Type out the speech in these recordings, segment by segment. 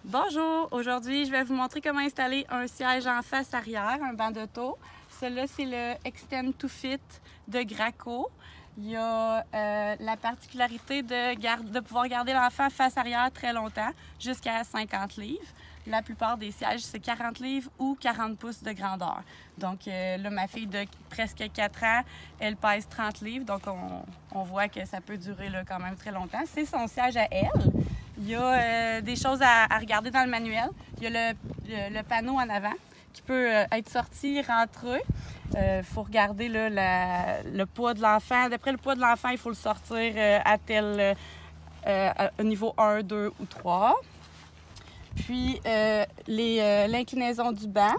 Bonjour! Aujourd'hui, je vais vous montrer comment installer un siège en face arrière, un banc d'auto. Celui-là, c'est le Extend to Fit de Graco. Il y a la particularité de pouvoir garder l'enfant face arrière très longtemps, jusqu'à 50 livres. La plupart des sièges, c'est 40 livres ou 40 pouces de grandeur. Donc là, ma fille de presque 4 ans, elle pèse 30 livres, donc on voit que ça peut durer là, quand même très longtemps. C'est son siège à elle. Il y a des choses à regarder dans le manuel. Il y a le panneau en avant qui peut être sorti, rentré. Il faut regarder là, le poids de l'enfant. D'après le poids de l'enfant, il faut le sortir à tel niveau 1, 2 ou 3. Puis l'inclinaison du banc.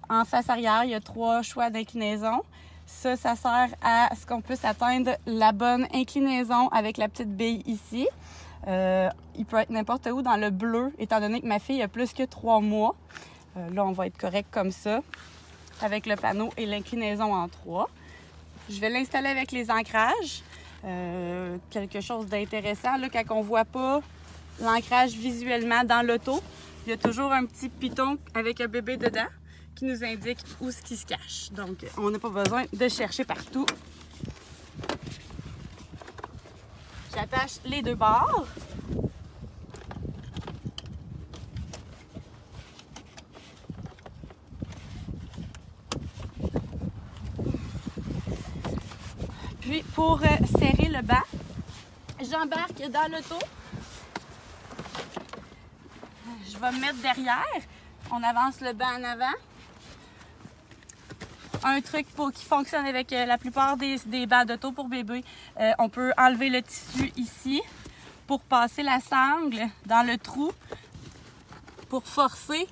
En face arrière, il y a 3 choix d'inclinaison. Ça sert à ce qu'on puisse atteindre la bonne inclinaison avec la petite bille ici. Il peut être n'importe où dans le bleu, étant donné que ma fille a plus que 3 mois. Là, on va être correct comme ça, avec le panneau et l'inclinaison en 3. Je vais l'installer avec les ancrages. Quelque chose d'intéressant, là, quand on ne voit pas l'ancrage visuellement dans l'auto, il y a toujours un petit piton avec un bébé dedans qui nous indique où ce qui se cache. Donc, on n'a pas besoin de chercher partout. J'attache les 2 bords. Puis, pour serrer le banc, j'embarque dans l'auto. Je vais me mettre derrière. On avance le banc en avant. Un truc qui fonctionne avec la plupart des bancs d'auto pour bébé, on peut enlever le tissu ici pour passer la sangle dans le trou pour forcer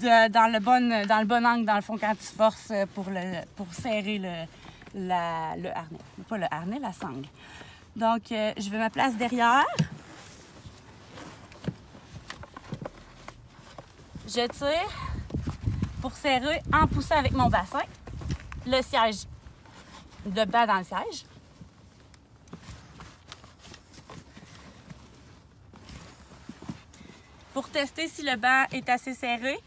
dans le bon angle, dans le fond, quand tu forces pour serrer le harnais. Pas le harnais, la sangle. Donc, je vais me placer derrière. Je tire pour serrer en poussant avec mon bassin le siège, de banc dans le siège. Pour tester si le banc est assez serré,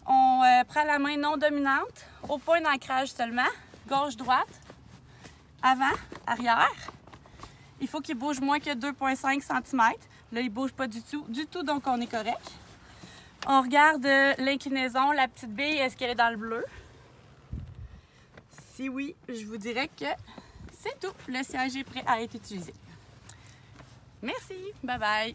on prend la main non dominante au point d'ancrage seulement, gauche-droite, avant, arrière. Il faut qu'il bouge moins que 2,5 cm. Là, il ne bouge pas du tout, donc on est correct. On regarde l'inclinaison, la petite bille, est-ce qu'elle est dans le bleu? Si oui, je vous dirais que c'est tout. Le siège est prêt à être utilisé. Merci, bye bye!